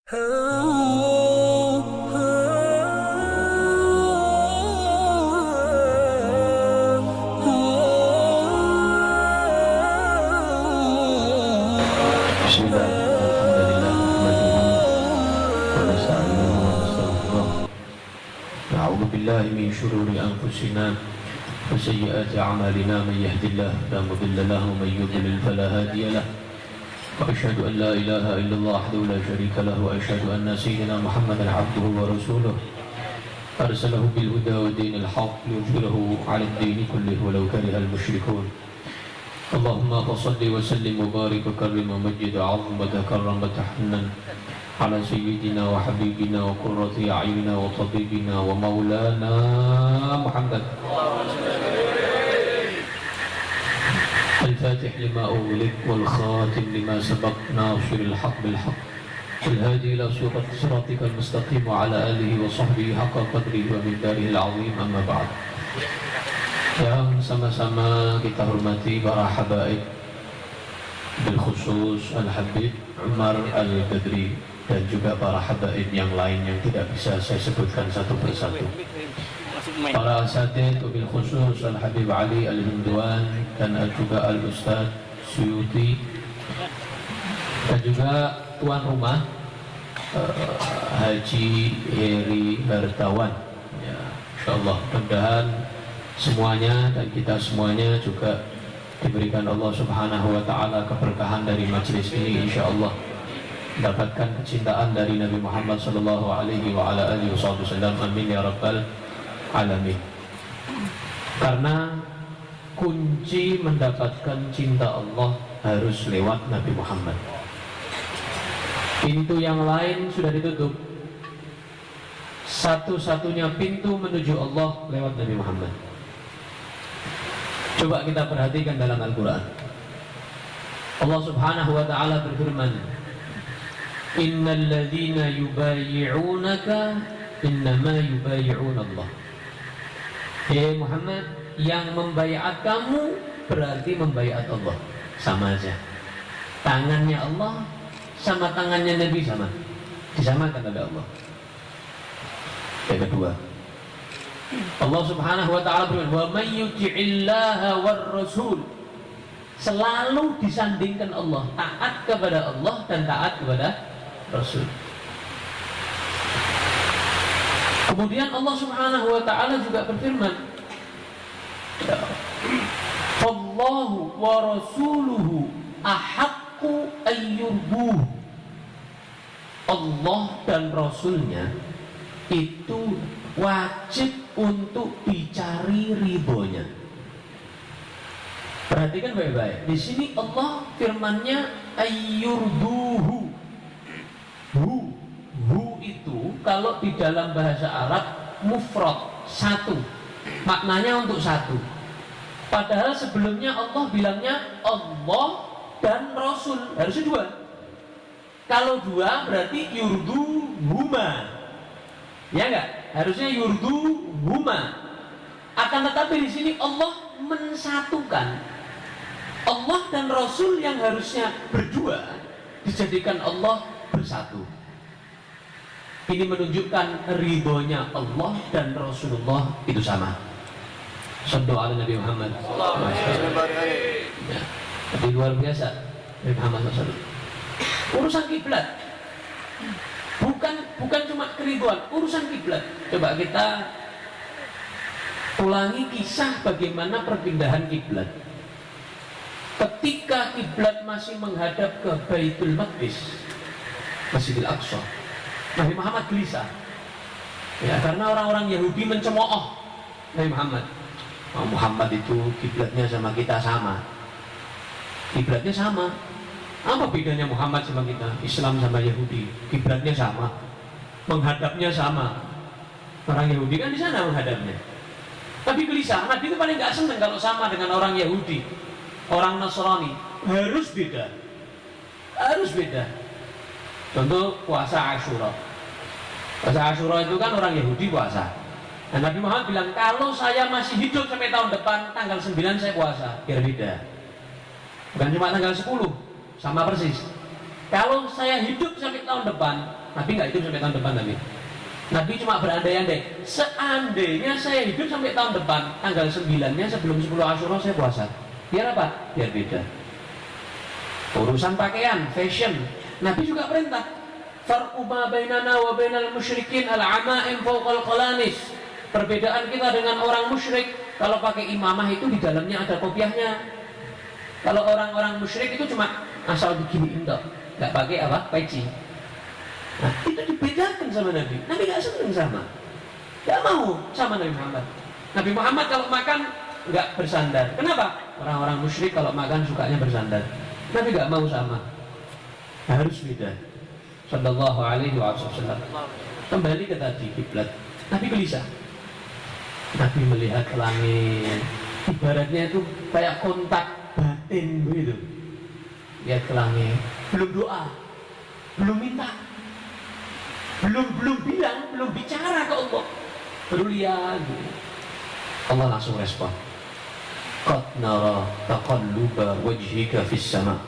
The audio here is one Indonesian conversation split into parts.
Bismillah, alhamdulillah, nahmaduhu wa nasta'inuhu wa nastaghfiruh. Na'udzu billahi min shururi anfusina wa sayyiati a'malina, man yahdihillahu fala mudilla lahu wa man yudlil fala hadiya lahu. Wa asyhadu an la ilaha illallah wahdahu la syarika lahu wa asyhadu anna sayyidina Muhammadan 'abduhu wa rasuluh. Arsalahu bil huda wa dinil haqq liyudhhirahu 'ala ad-din kullihi walau karihal musyrikun. Allahumma salli wa sallim wa barik wa karrim wa majid wa 'azzim wa takarram wa tahnan ala sayyidina wa habibina wa qurrati a'yunina wa tabibina wa maulana Muhammad. الفاتح لما أغلق والخاتم لما سبق ناصر الحق بالحق الهادي إلى صراطك المستقيم وعلى آله وصحبه حق قدره ومقداره العظيم. أما بعد, yang sama-sama kita hormati para habaib, bil khusus Al-Habib Umar Al-Badri, dan juga para habaib yang lain yang tidak bisa saya sebutkan satu persatu. Para asatidz, bil khusus Al-Habib Ali Al-Hindwan dan juga Al-Ustadz Suyuti, dan juga tuan rumah Haji Heri Hartawan. Ya, insyaallah mudah-mudahan semuanya dan kita semuanya juga diberikan Allah Subhanahu wa taala keberkahan dari majelis ini, insyaallah mendapatkan kecintaan dari Nabi Muhammad sallallahu alaihi wa ala alihi wasallam. Amin ya rabbal alamin. Karena kunci mendapatkan cinta Allah harus lewat Nabi Muhammad. Pintu yang lain sudah ditutup. Satu-satunya pintu menuju Allah lewat Nabi Muhammad. Coba kita perhatikan dalam Al-Quran. Allah Subhanahu wa ta'ala berfirman, innal ladzina yubayyi'unaka innama yubayyi'una Allah. Hei Muhammad, yang membaiat kamu berarti membaiat Allah. Sama aja. Tangannya Allah sama tangannya Nabi sama. Disamakan oleh Allah. Yang kedua, Allah Subhanahu wa ta'ala berfirman, wa may yuti'illaha war rasul. Selalu disandingkan Allah, taat kepada Allah dan taat kepada Rasul. Kemudian Allah Subhanahu wa ta'ala juga berfirman, Allahu wa rasuluhu ahaqqu ayyurbuh. Allah dan Rasulnya itu wajib untuk dicari ridhonya. Perhatikan baik-baik. Di sini Allah firmannya ayyurduhu. Hu itu kalau di dalam bahasa Arab mufrad, satu. Maknanya untuk satu. Padahal sebelumnya Allah bilangnya Allah dan Rasul, harusnya dua. Kalau dua berarti yurdu huma. Ya enggak? Harusnya yurdu huma. Akan tetapi di sini Allah mensatukan. Allah dan Rasul yang harusnya berdua dijadikan Allah bersatu. Ini menunjukkan ridhonya Allah dan Rasulullah itu sama. Sallu ala Nabi Muhammad. Ya, tapi luar biasa Nabi Muhammad SAW. Urusan kiblat bukan cuma keriduan, urusan kiblat. Coba kita ulangi kisah bagaimana perpindahan kiblat. Ketika kiblat masih menghadap ke Baitul Maqdis, Masjidil Aqsa, Nabi Muhammad gelisah. Ya, karena orang-orang Yahudi mencemooh Nabi Muhammad. Muhammad itu kiblatnya sama kita sama. Kiblatnya sama. Apa bedanya Muhammad sama kita? Islam sama Yahudi, kiblatnya sama, menghadapnya sama. Orang Yahudi kan di sana menghadapnya. Tapi gelisah, Nabi itu paling gak senang kalau sama dengan orang Yahudi, orang Nasrani. Harus beda. Harus beda. Contoh puasa Asyura. Puasa Asyura itu kan orang Yahudi puasa. Dan Nabi Muhammad bilang, kalau saya masih hidup sampai tahun depan, tanggal 9 saya puasa, biar beda. Bukan cuma tanggal 10, sama persis. Kalau saya hidup sampai tahun depan, Nabi nggak hidup sampai tahun depan Nabi cuma berandai-andai. Seandainya saya hidup sampai tahun depan, tanggal 9-nya sebelum 10 Asyura saya puasa. Biar apa? Biar beda. Urusan pakaian, fashion, Nabi juga perintah. Farqu ma bainana wa bainal musyrikin al-ama'im fawqal qalanis. Perbedaan kita dengan orang musyrik, kalau pakai imamah itu di dalamnya ada kopiahnya. Kalau orang-orang musyrik itu cuma asal diginiin dok, nggak pakai apa? Peci. Nah, itu dibedakan sama Nabi. Nabi nggak seneng sama, nggak mau sama Nabi Muhammad. Nabi Muhammad kalau makan nggak bersandar. Kenapa? Orang-orang musyrik kalau makan sukanya bersandar. Nabi nggak mau sama, harus beda. Sallallahu alaihi wasallam. Kembali ke tadi kiblat. Nabi gelisah. Nabi melihat ke langit. Ibaratnya itu kayak kontak batin begitu. Lihat ke langit. Belum doa, belum minta, belum bilang, belum bicara ke Allah. Baru lihat. Allah langsung respon. Qad nara taqalluba wajhika fis sama.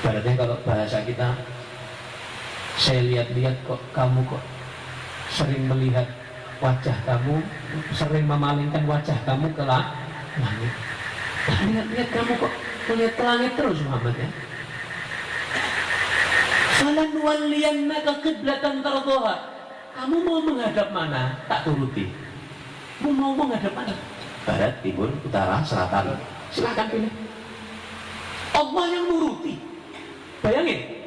Ibaratnya kalau bahasa kita, saya lihat-lihat kok kamu kok sering melihat wajah kamu, sering memalingkan wajah kamu ke langit. Lihat-lihat kamu kok melihat ke langit terus Muhammad ya. Falanwalliyannaka qiblatan tardhaha. Kamu mau menghadap mana? Tak turuti. Mau menghadap mana? Barat, timur, utara, selatan. Silahkan pilih. Allah yang nuruti. Bayangin.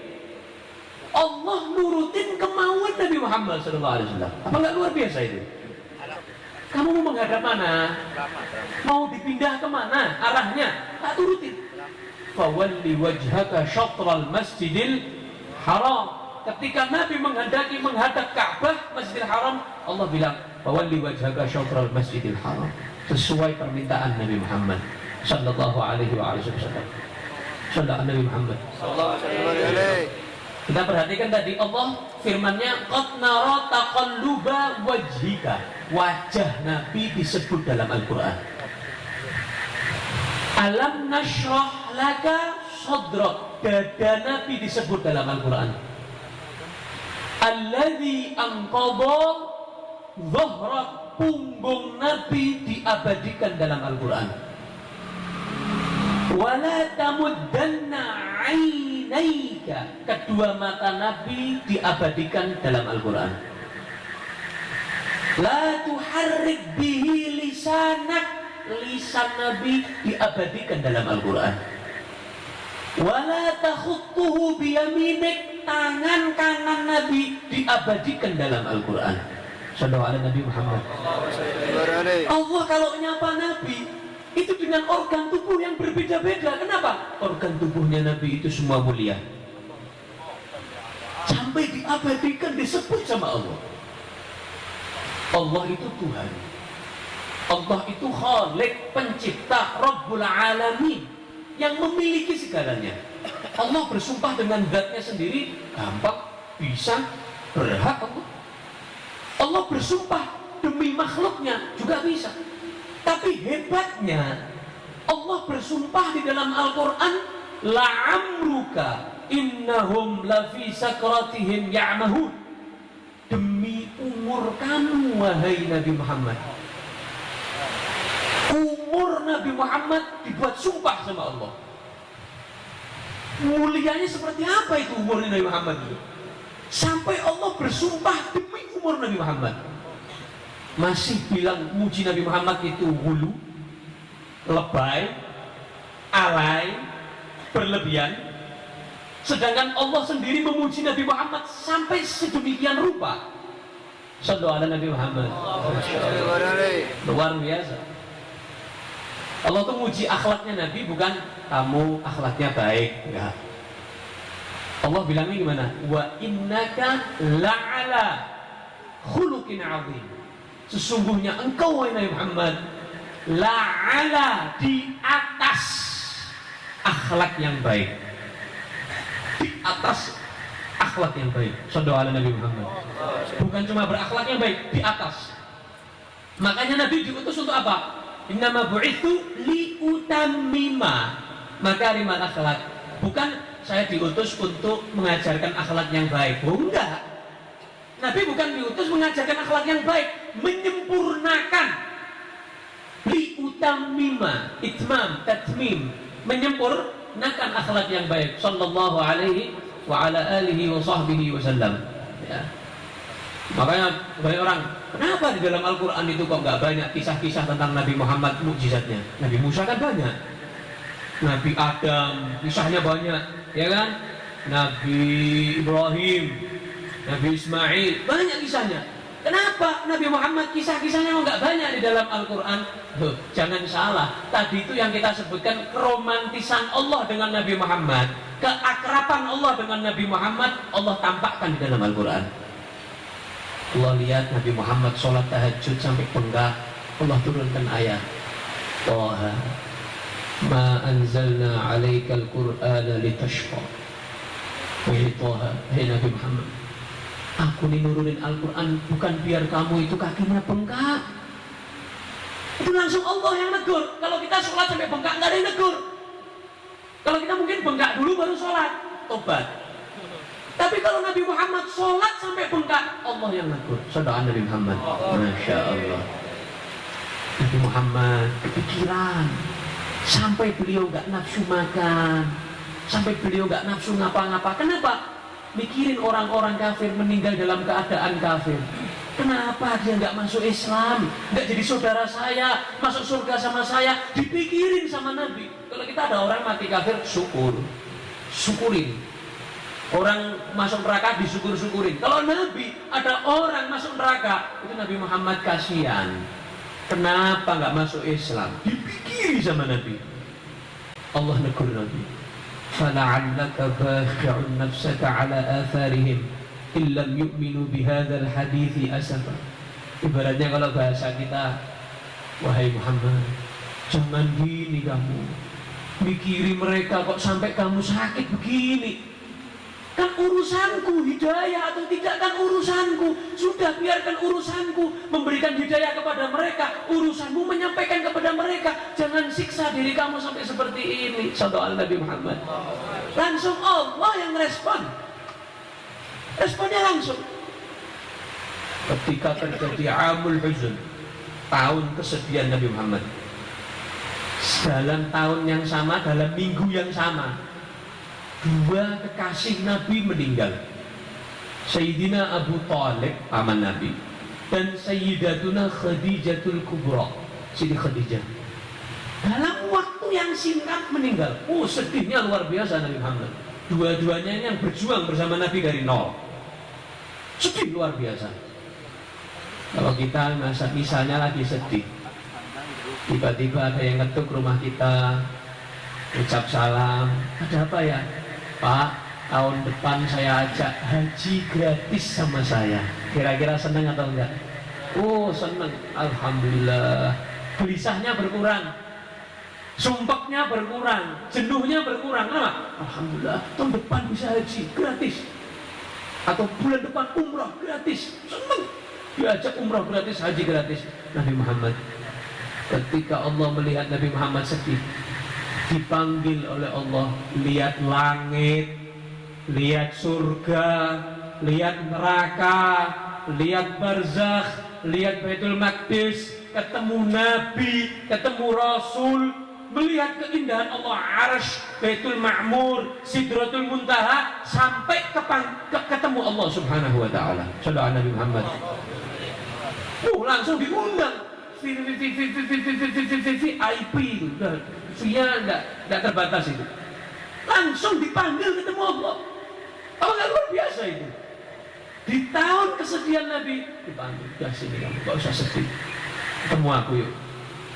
Allah nurutin kemauan Nabi Muhammad SAW. Apa nggak luar biasa itu? Kamu mau menghadap mana? Mau dipindah kemana? Arahnya? Tak turutin. Fawalli wajhaka syatral masjidil haram. Ketika Nabi menghadap Ka'bah, Masjidil Haram, Allah bilang, fawalli wajhaka syatral masjidil haram. Sesuai permintaan Nabi Muhammad sallallahu alaihi wasallam. Sallallahu Nabi Muhammad sallallahu alaihi. Kita perhatikan tadi Allah firman-Nya qad nara taqalluba wajhika. Wajah Nabi disebut dalam Al-Qur'an. Alam nashrah laka sadrak. Dada Nabi disebut dalam Al-Qur'an. Alladzi anqadha dhahrak. Punggung Nabi diabadikan dalam Al-Qur'an. Wala tamuddanna 'ainaika. Kedua mata Nabi diabadikan dalam Al-Qur'an. La tuharrik bihi lisanak. Lisan Nabi diabadikan dalam Al-Qur'an. Wala takhuttuhu biyaminik. Tangan kanan Nabi diabadikan dalam Al-Qur'an. Sallallahu alaihi Nabi Muhammad. Allah kalau nyapa Nabi itu dengan organ tubuh yang berbeda-beda. Kenapa? Organ tubuhnya Nabi itu semua mulia. Sampai diabadikan, disebut sama Allah. Allah itu Tuhan. Allah itu Khalik, pencipta, Rabbul Alamin, yang memiliki segalanya. Allah bersumpah dengan zatnya sendiri, gampang, bisa, berhak Allah. Allah bersumpah demi makhluknya juga bisa. Tapi hebatnya Allah bersumpah di dalam Al-Quran, la'amruka innahum lafi sakratihim ya'mahun. Demi umur kamu wahai Nabi Muhammad. Umur Nabi Muhammad dibuat sumpah sama Allah. Mulianya seperti apa itu umur Nabi Muhammad itu? Sampai Allah bersumpah demi umur Nabi Muhammad. Masih bilang muji Nabi Muhammad itu hulu, lebay, alay, berlebihan. Sedangkan Allah sendiri memuji Nabi Muhammad sampai sedemikian rupa. Sallallahu alaihi Nabi Muhammad. Luar biasa. Allah tuh muji akhlaknya Nabi, bukan kamu akhlaknya baik, enggak. Allah bilangnya gimana? Wa innaka la'ala khuluqin 'azim. Sesungguhnya engkau wahai Nabi Muhammad la'ala, di atas akhlak yang baik. Di atas akhlak yang baik. Sallallahu alaihi Nabi Muhammad. Bukan cuma berakhlak yang baik, di atas. Makanya Nabi diutus untuk apa? Innama bu'itsu liutammima makarimal akhlak. Bukan saya diutus untuk mengajarkan akhlak yang baik. Oh enggak. Nabi bukan diutus mengajarkan akhlak yang baik, menyempurnakan. Liutammima, itmam, tatmim, menyempurnakan akhlak yang baik. Sallallahu alaihi wa ala alihi wa sahbihi wasallam. Ya. Makanya banyak orang, kenapa di dalam Al-Quran itu kok nggak banyak kisah-kisah tentang Nabi Muhammad, mukjizatnya? Nabi Musa kan banyak, Nabi Adam kisahnya banyak, ya kan? Nabi Ibrahim, Nabi Ismail banyak kisahnya. Kenapa Nabi Muhammad kisah-kisahnya nggak banyak di dalam Al-Quran? Jangan salah, tadi itu yang kita sebutkan keromantisan Allah dengan Nabi Muhammad, keakraban Allah dengan Nabi Muhammad, Allah tampakkan di dalam Al-Quran. Allah lihat Nabi Muhammad sholat tahajud sampai bengkak, Allah turunkan ayat, Taha ma anzalna alaikal qur'ana litashqa. Wahai Taha, hai Nabi Muhammad, aku nih nurunin Al-Quran bukan biar kamu itu kakinya bengkak. Itu langsung Allah yang negur. Kalau kita sholat sampai bengkak nggak ada yang negur. Kalau kita mungkin bengkak dulu baru sholat, tobat. Tapi kalau Nabi Muhammad sholat sampai bengkak, Allah yang negur. Saudara Nabi Muhammad, Masya Allah. Nabi Muhammad kepikiran sampai beliau nggak nafsu makan, sampai beliau nggak nafsu ngapa-ngapa. Kenapa? Mikirin orang-orang kafir meninggal dalam keadaan kafir. Kenapa dia nggak masuk Islam, nggak jadi saudara saya, masuk surga sama saya? Dipikirin sama Nabi. Kalau kita ada orang mati kafir, syukurin. Orang masuk neraka disyukur-syukurin. Kalau Nabi ada orang masuk neraka, itu Nabi Muhammad kasihan. Kenapa nggak masuk Islam? Dipikiri sama Nabi. Allah negur Nabi. Fala'allaka bakhi'un nafsaka ala atharihim illam yu'minu bihadzal hadithi asafa. Ibaratnya kalau bahasa kita, wahai Muhammad, jangan gini kamu. Mikiri mereka kok sampai kamu sakit begini. Kan urusanku, hidayah atau tidak kan urusanku. Sudah biarkan urusanku memberikan hidayah kepada mereka. Urusanmu menyampaikan kepada mereka. Jangan siksa diri kamu sampai seperti ini. Sallallahu Nabi Muhammad. Langsung Allah yang respon. Responnya langsung. Ketika terjadi Amul Huzn, tahun kesedihan Nabi Muhammad, dalam tahun yang sama, dalam minggu yang sama, dua kekasih Nabi meninggal. Sayyidina Abu Talib, paman Nabi, dan Sayyidatuna Khadijatul Kubra, Siti Khadijah, dalam waktu yang singkat meninggal. Sedihnya luar biasa Nabi Muhammad. Dua-duanya yang berjuang bersama Nabi dari nol. Sedih luar biasa. Kalau kita misalnya lagi sedih, tiba-tiba ada yang ngetuk rumah kita, ucap salam, ada apa ya? Pak, tahun depan saya ajak haji gratis sama saya. Kira-kira senang atau enggak? Senang. Alhamdulillah. Gelisahnya berkurang, sumpeknya berkurang, jenuhnya berkurang. Kenapa? Alhamdulillah, tahun depan bisa haji gratis. Atau bulan depan umrah gratis. Senang. Diajak umrah gratis, haji gratis. Nabi Muhammad, ketika Allah melihat Nabi Muhammad sedih, dipanggil oleh Allah, lihat langit, lihat surga, lihat neraka, lihat barzakh, lihat Baitul Maqdis, ketemu Nabi, ketemu Rasul, melihat keindahan Allah, Arsy, Baitul Ma'mur, Sidratul Muntaha, sampai ketemu Allah Subhanahu wa taala. Saudara Nabi Muhammad. Langsung diundang. VIP itu. Via tidak terbatas itu. Langsung dipanggil ketemu Allah. Nggak luar biasa itu. Di tahun kesedihan Nabi dipanggil, "Dah sini kamu, nggak usah sedih. Ketemu aku yuk."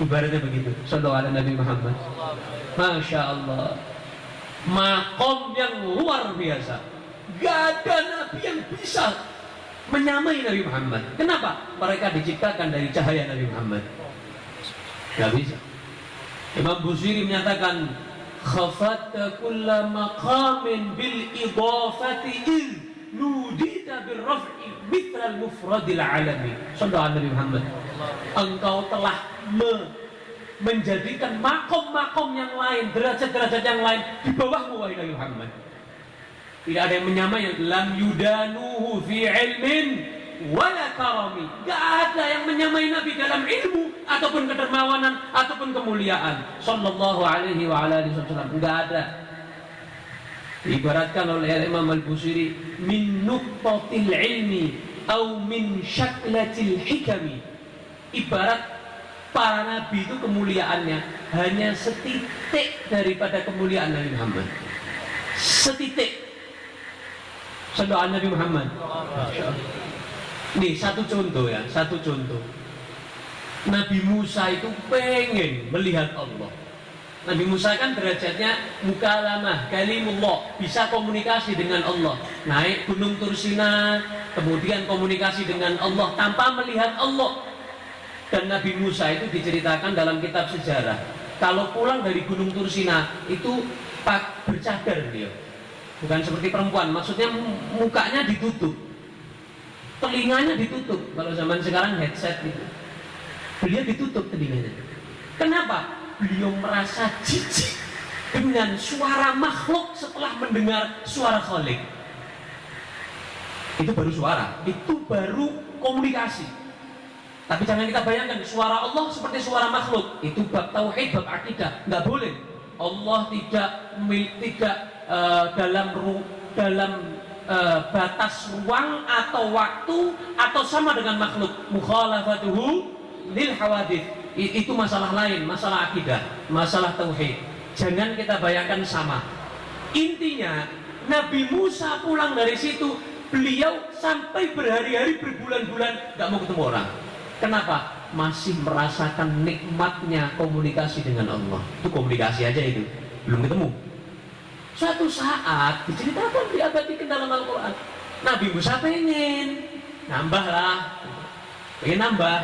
Ibaratnya begitu. Saudara Nabi Muhammad. Masya Allah. Makom yang luar biasa. Gak ada Nabi yang bisa menyamai Nabi Muhammad. Kenapa? Mereka diciptakan dari cahaya Nabi Muhammad. Gak bisa. Imam Busiri menyatakan, khafatta kulla maqamin bil idafati iz nudita bil raf'i mitral mufradil alami. Saudara Nabi Muhammad, engkau telah menjadikan makom-makom yang lain, derajat-derajat yang lain di bawahmu wahai Nabi Muhammad. Tidak ada yang menyamai. Lam yudanuhu fi ilmin wala karami. Gak ada yang menyamai Nabi dalam ilmu ataupun kedermawanan ataupun kemuliaan. Sallallahu alaihi wa alihi wasallam. Gak ada. Diibaratkan oleh Imam Al-Busiri, min nuqtatil ilmi atau min syaklatil hikami. Ibarat para nabi itu kemuliaannya hanya setitik daripada kemuliaan Nabi Muhammad. Setitik. Sallallahu Nabi Muhammad. Nih satu contoh ya, satu contoh. Nabi Musa itu pengen melihat Allah. Nabi Musa kan derajatnya mukalamah, kalimullah, bisa komunikasi dengan Allah. Naik gunung Tursina, kemudian komunikasi dengan Allah tanpa melihat Allah. Dan Nabi Musa itu diceritakan dalam kitab sejarah. Kalau pulang dari gunung Tursina itu bercadar dia. Bukan seperti perempuan, maksudnya mukanya ditutup, telinganya ditutup. Kalau zaman sekarang headset gitu, beliau ditutup telinganya. Kenapa? Beliau merasa jijik dengan suara makhluk setelah mendengar suara Khalik. Itu baru suara, itu baru komunikasi. Tapi jangan kita bayangkan suara Allah seperti suara makhluk. Itu bab tauhid, bab akidah, nggak boleh. Allah tidak dalam batas ruang atau waktu atau sama dengan makhluk. Mukhalafatuhu lil hawadith. Itu masalah lain, masalah akidah, masalah tauhid. Jangan kita bayangkan sama. Intinya Nabi Musa pulang dari situ, beliau sampai berhari-hari, berbulan-bulan gak mau ketemu orang. Kenapa? Masih merasakan nikmatnya komunikasi dengan Allah. Itu komunikasi aja itu, belum ketemu. Suatu saat diceritakan, diabadikan dalam Al-Quran, Nabi Musa pengen nambah lah, pengen nambah,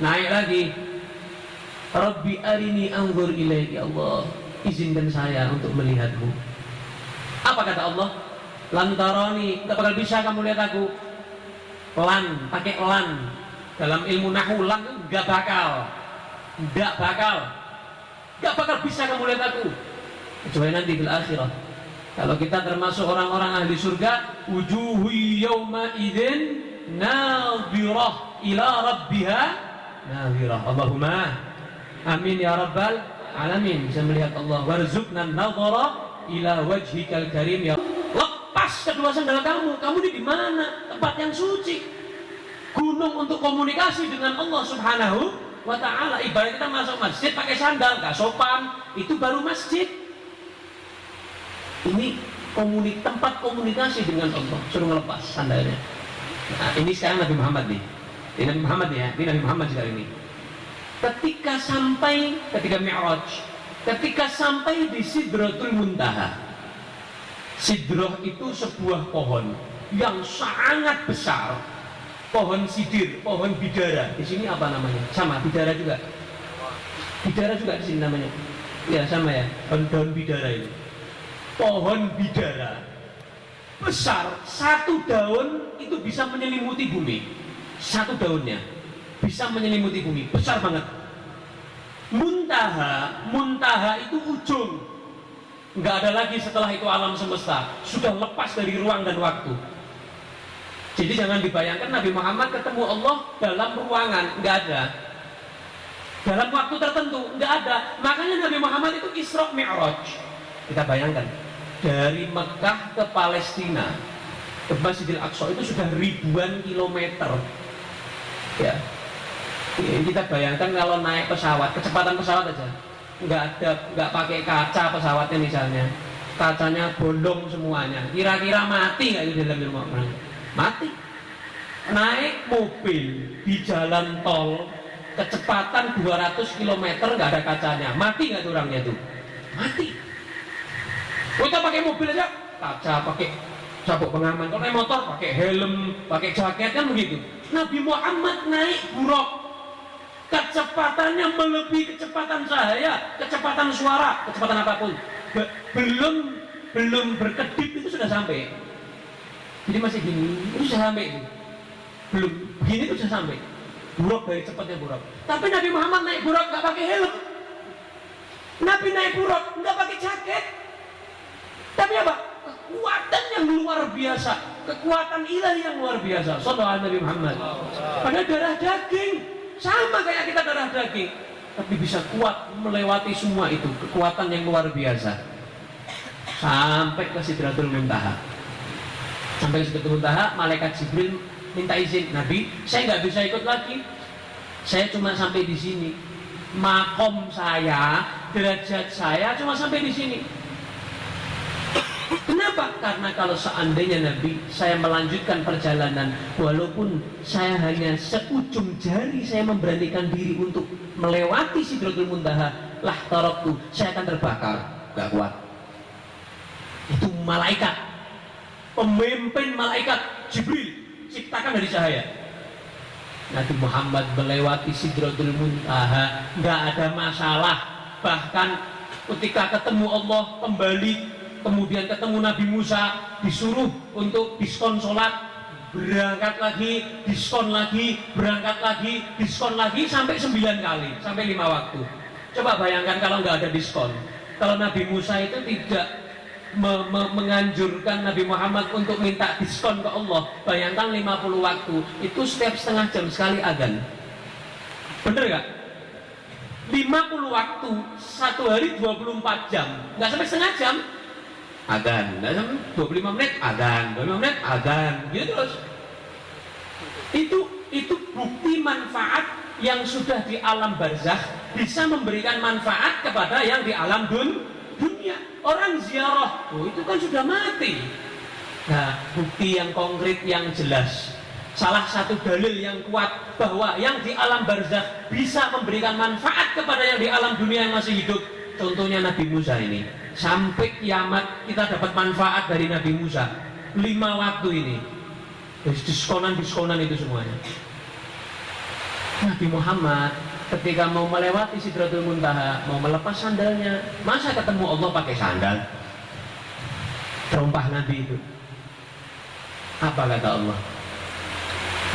naik lagi. Rabbi arini anzur ilaik, ya Allah, izinkan saya untuk melihatmu. Apa kata Allah? Lantaroni, gak bakal bisa kamu lihat aku. Lan, pakai lan. Dalam ilmu nahu, lan itu gak bakal bisa kamu lihat aku. Kecuali nanti bil akhirah. Kalau kita termasuk orang-orang ahli surga, wujuhu yawma idzin nadhirah ila rabbiha nadhirah. Allahumma amin ya rabbal alamin. Bisa melihat Allah. Warzuqna nadhara ila wajhikal karim, ya. Lepas kedua sandal kamu di mana? Tempat yang suci. Gunung untuk komunikasi dengan Allah Subhanahu wa ta'ala. Ibarat kita masuk masjid pakai sandal, gak sopan, itu baru masjid. Ini tempat komunikasi dengan Allah. Suruh ngelepas sandalnya. Nah, ini sekarang Nabi Muhammad nih. Ini Nabi Muhammad ya. Ini Nabi Muhammad sekarang ini. Ketika Mi'raj, ketika sampai di Sidratul Muntaha. Sidrah itu sebuah pohon yang sangat besar. Pohon sidir, pohon bidara. Di sini apa namanya? Sama, bidara juga. Bidara juga di sini namanya. Ya sama ya, daun bidara itu. Pohon bidara besar, satu daun itu bisa menyelimuti bumi. Satu daunnya bisa menyelimuti bumi, besar banget. Muntaha itu ujung. Nggak ada lagi setelah itu alam semesta. Sudah lepas dari ruang dan waktu. Jadi jangan dibayangkan Nabi Muhammad ketemu Allah dalam ruangan, nggak ada. Dalam waktu tertentu, nggak ada. Makanya Nabi Muhammad itu Isra Mi'raj. Kita bayangkan, dari Mekah ke Palestina, ke Masjidil Aqsa itu sudah ribuan kilometer. Ya. Kita bayangkan kalau naik pesawat, kecepatan pesawat aja, nggak pakai kaca pesawatnya misalnya, kacanya bolong semuanya. Kira-kira mati nggak itu dalam rumah orang? Mati. Naik mobil di jalan tol kecepatan 200 km nggak ada kacanya, mati nggak tuh orangnya tuh? Mati. Kita pakai mobil aja kaca, pakai sabuk pengaman. Kalau naik motor pakai helm, pakai jaket, kan begitu. Nabi Muhammad naik buruk, kecepatannya melebihi kecepatan cahaya, kecepatan suara, kecepatan apapun. Belum berkedip itu sudah sampai. Jadi masih gini, itu sudah sampai itu. Belum, begini itu sudah sampai. Buruk dari cepatnya buruk. Tapi Nabi Muhammad naik buruk nggak pakai helm. Nabi naik buruk nggak pakai jaket. Tapi apa? kekuatan yang luar biasa, kekuatan ilahi yang luar biasa. Sallallahu Nabi Muhammad. Pada darah daging, sama kayak kita darah daging, tapi bisa kuat melewati semua itu, kekuatan yang luar biasa. Sampai ke Sidratul Muntaha. Sampai ke Sidratul Muntaha, malaikat Jibril minta izin, Nabi, saya nggak bisa ikut lagi. Saya cuma sampai di sini. Makom saya, derajat saya cuma sampai di sini. Kenapa? Karena kalau seandainya Nabi, saya melanjutkan perjalanan, walaupun saya hanya seujung jari, saya memberanikan diri untuk melewati Sidratul Muntaha, lah taroktu, saya akan terbakar, gak kuat. Itu malaikat, pemimpin malaikat Jibril, ciptakan dari cahaya. Nabi Muhammad melewati Sidratul Muntaha, nggak ada masalah. Bahkan ketika ketemu Allah kembali, kemudian ketemu Nabi Musa, disuruh untuk diskon sholat, berangkat lagi, diskon lagi, berangkat lagi, diskon lagi, sampai 9 kali, sampai 5 waktu. Coba bayangkan kalau nggak ada diskon. Kalau Nabi Musa itu tidak menganjurkan Nabi Muhammad untuk minta diskon ke Allah, bayangkan 50 waktu itu setiap setengah jam sekali adzan. Bener gak? 50 waktu, satu hari 24 jam, nggak sampai setengah jam adzan, nggak sampai 25 menit adzan, 25 menit adzan, gitu terus. Itu bukti manfaat yang sudah di alam barzakh bisa memberikan manfaat kepada yang di alam dunia. Orang ziarah, itu kan sudah mati. Nah, bukti yang konkret, yang jelas, salah satu dalil yang kuat bahwa yang di alam barzakh bisa memberikan manfaat kepada yang di alam dunia yang masih hidup. Contohnya Nabi Musa ini, sampai kiamat kita dapat manfaat dari Nabi Musa. 5 waktu ini, diskonan itu semuanya. Nabi Muhammad ketika mau melewati Sidratul Muntaha, mau melepas sandalnya, masa ketemu Allah pakai sandal? Terompah Nabi itu. Apa kata Allah?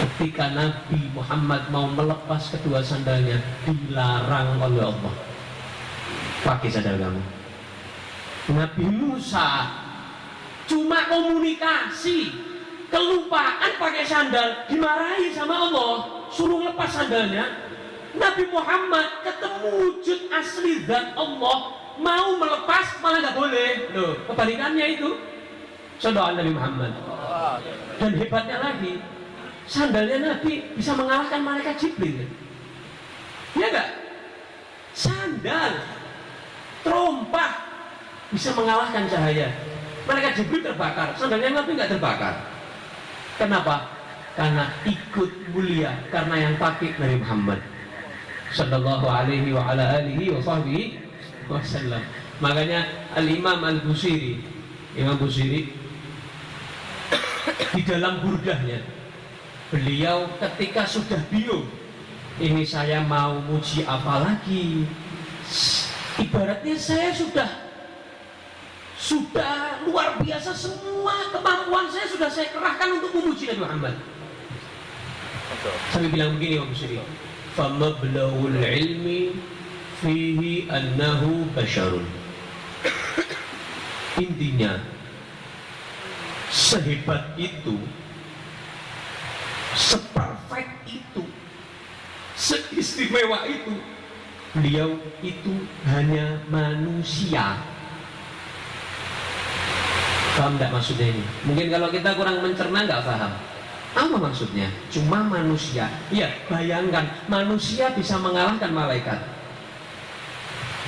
Ketika Nabi Muhammad mau melepas kedua sandalnya, dilarang oleh Allah. Pakai sandal kamu. Nabi Musa cuma komunikasi, kelupaan pakai sandal, dimarahi sama Allah, suruh lepas sandalnya. Nabi Muhammad ketemu wujud asli zat Allah, mau melepas malah nggak boleh. Loh, kebalikannya itu. Saudara Nabi Muhammad. Dan hebatnya lagi, sandalnya Nabi bisa mengalahkan malaikat Jibril. Ya nggak? Sandal, terompah bisa mengalahkan cahaya. Malaikat Jibril terbakar, sandalnya Nabi nggak terbakar. Kenapa? Karena ikut mulia, karena yang pakai Nabi Muhammad sallallahu alaihi wa ala alihi wa sahbihi wasallam. Makanya Al-Imam Al-Busiri, Imam Busiri di dalam burdahnya, beliau ketika sudah bingung, ini saya mau muji apa lagi, ibaratnya saya sudah luar biasa, semua kemampuan saya saya kerahkan untuk memuji Nabi Muhammad. Sampai bilang begini Imam Busiri, فَمَبْلَغُ الْعِلْمِ فِيهِ أَنَّهُ بَشَرٌ. Intinya, sehebat itu, seperfect itu, seistimewa itu, beliau itu hanya manusia. Paham tidak maksudnya ini? Mungkin kalau kita kurang mencerna nggak paham. Apa maksudnya? Cuma manusia. Ya, bayangkan manusia bisa mengalahkan malaikat.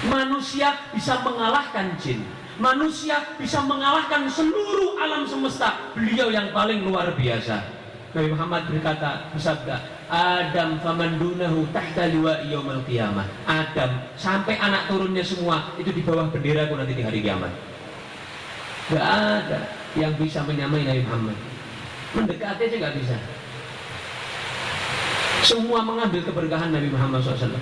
Manusia bisa mengalahkan jin. Manusia bisa mengalahkan seluruh alam semesta. Beliau yang paling luar biasa. Nabi Muhammad bersabda, Adam famandunahu tahta liwa'i yaumil qiyamah. Adam sampai anak turunnya semua itu di bawah benderaku nanti di hari kiamat. Gak ada yang bisa menyamai Nabi Muhammad. Mendekati aja nggak bisa. Semua mengambil keberkahan Nabi Muhammad SAW.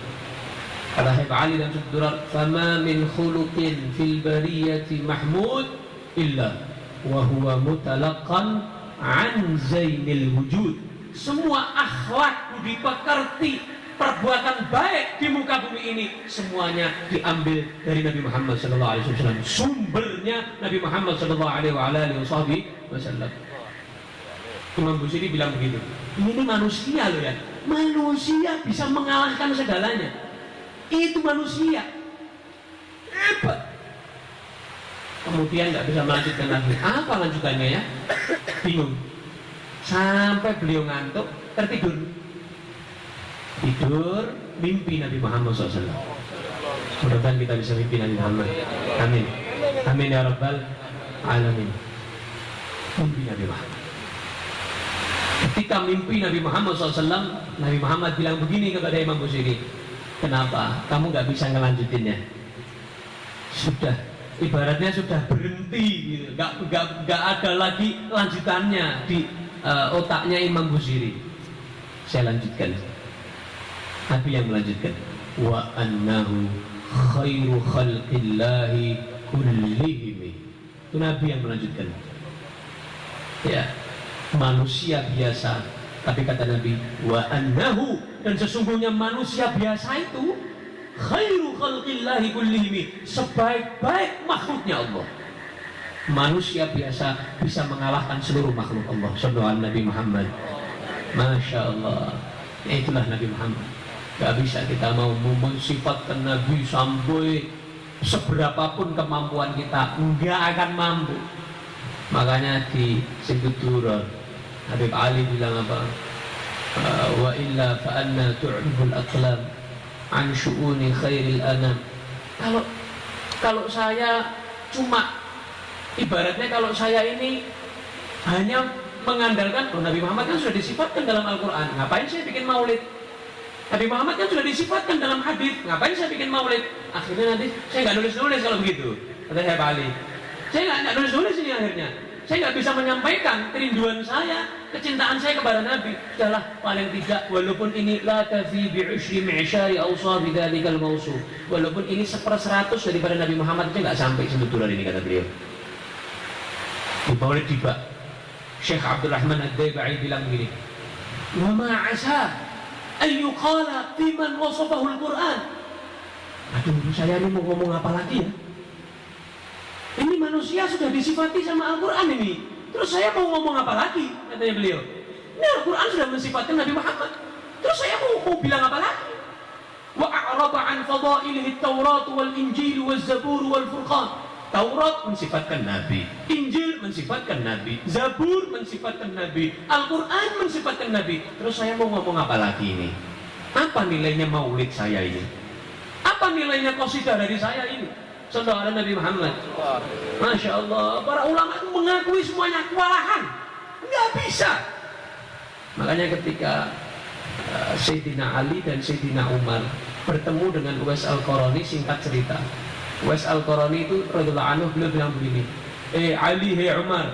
Kata Habib Ali dan Subdurat, "Fama min khuluqin fil bariyati mahmud illa wa huwa mutalaqqan an zainil wujud." Semua akhlak budi pekerti perbuatan baik di muka bumi ini semuanya diambil dari Nabi Muhammad SAW. Sumbernya Nabi Muhammad SAW. Imam Busiri bilang begitu. Ini manusia loh ya. Manusia bisa mengalahkan segalanya. Itu manusia. Hebat. Kemudian nggak bisa melanjutkan lagi. Apa lanjutannya ya? Bingung. Sampai beliau ngantuk, tertidur. Tidur, mimpi Nabi Muhammad SAW. Mudah-mudahan kita bisa mimpi Nabi Muhammad. Amin. Amin ya Rabbal Alamin. Mimpi Nabi Muhammad. Ketika mimpi Nabi Muhammad SAW, Nabi Muhammad bilang begini kepada Imam Busiri. Kenapa? Kamu nggak bisa ngelanjutinnya? Sudah, ibaratnya sudah berhenti, gitu. Nggak ada lagi lanjutannya di otaknya Imam Busiri. Saya lanjutkan. Nabi yang melanjutkan, wa annahu khairu khalqillahi kullihim. Itu Nabi yang melanjutkan. Ya, manusia biasa, tapi kata Nabi, wa annahu, dan sesungguhnya manusia biasa itu khairu khalqillahi kullihim, sebaik-baik makhluknya Allah. Manusia biasa bisa mengalahkan seluruh makhluk Allah. Sallallahu Nabi Muhammad. Masya Allah. Ya, itulah Nabi Muhammad. Gak bisa kita mau mensifatkan Nabi sampai seberapapun kemampuan kita, nggak akan mampu. Makanya di Sintuturah Habib Ali bilang apa? Wa illa fa anna tu'ribul aqlam an syu'uni khairil anam. Kalau saya cuma ibaratnya, kalau saya ini hanya mengandalkan, Nabi Muhammad kan sudah disifatkan dalam Al-Quran, ngapain saya bikin maulid? Nabi Muhammad kan sudah disifatkan dalam hadis, ngapain saya bikin maulid? Akhirnya nanti saya nggak nulis-nulis kalau begitu, kata saya Bali. Saya nggak nulis-nulis ini akhirnya. Saya nggak bisa menyampaikan kerinduan saya, kecintaan saya kepada Nabi. Sudahlah, paling tidak, walaupun ini la tafi bi'ushri mi'syari awsaf bidzalikal mawsuf, walaupun ini 1/100 daripada Nabi Muhammad, itu nggak sampai sebetulnya ini, kata beliau. Di maulid tiba, Syekh Abdul Rahman Ad-Daibai bilang begini, wa ma'asa ayyuqala fiman wasafahul Quran. Aduh, saya ini mau ngomong apa lagi ya? Ini manusia sudah disifati sama Al-Quran ini. Terus saya mau ngomong apa lagi? Katanya beliau. Ini Al-Quran sudah mensifatkan Nabi Muhammad. Terus saya mau bilang apa lagi? Wa a'rada an fadailihi at-Taurat wal Injil wal Zabur wal Furqan. Taurat mensifatkan Nabi, Injil mensifatkan Nabi, Zabur mensifatkan Nabi, Al-Quran mensifatkan Nabi. Terus saya mau ngomong apa lagi ini? Apa nilainya maulid saya ini? Apa nilainya qasidah dari saya ini? Saudara Nabi Muhammad. Masya Allah, para ulama itu mengakui semuanya kewalahan. Nggak bisa. Makanya ketika Sayyidina Ali dan Sayyidina Umar bertemu dengan Uwais Al-Qarani, singkat cerita, Uwais Al-Qarani itu radhiyallahu anhu, beliau bilang begini, Ali, Umar,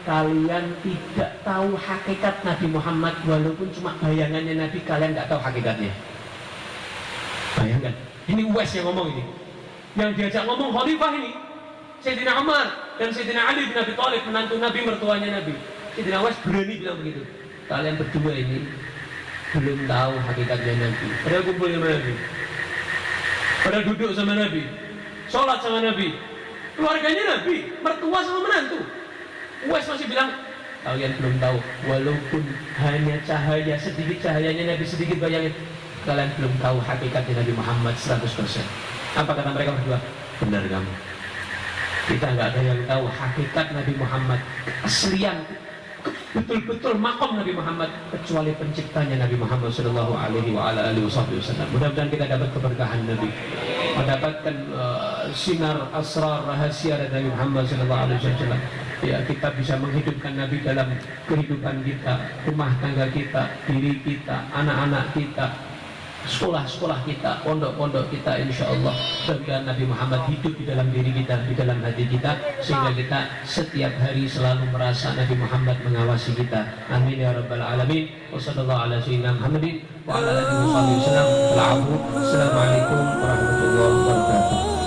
kalian tidak tahu hakikat Nabi Muhammad, walaupun cuma bayangannya Nabi, kalian tidak tahu hakikatnya. Bayangkan, ini Uwais yang ngomong ini. Yang diajak ngomong khalifah ini Sayyidina Umar dan Sayyidina Ali bin Abi Thalib, menantu Nabi, mertuanya Nabi. Sayyidina Uwais berani bilang begitu, kalian berdua ini belum tahu hakikatnya Nabi. Padahal kumpul sama Nabi, padahal duduk sama Nabi, sholat sama Nabi, keluarganya Nabi, mertua sama menantu. Uwais masih bilang, kalian belum tahu, walaupun hanya cahaya, sedikit cahayanya Nabi, sedikit bayangin, kalian belum tahu hakikatnya Nabi Muhammad 100%. Apa kata mereka berdua? Benar kamu. Kita nggak ada yang tahu hakikat Nabi Muhammad, keaslian, betul-betul makom Nabi Muhammad, kecuali penciptanya Nabi Muhammad Sallallahu Alaihi Wasallam. Mudah-mudahan kita dapat keberkahan Nabi, mendapatkan sinar asrar rahasia dari Nabi Muhammad Sallallahu Alaihi Wasallam. Ya, kita bisa menghidupkan Nabi dalam kehidupan kita, rumah tangga kita, diri kita, anak-anak kita, sekolah-sekolah kita, pondok-pondok kita, insya Allah. Mudah-mudahan Nabi Muhammad hidup di dalam diri kita, di dalam hati kita, sehingga kita setiap hari selalu merasa Nabi Muhammad mengawasi kita. Amin ya Rabbal Alamin. Wassalamualaikum warahmatullahi wabarakatuh.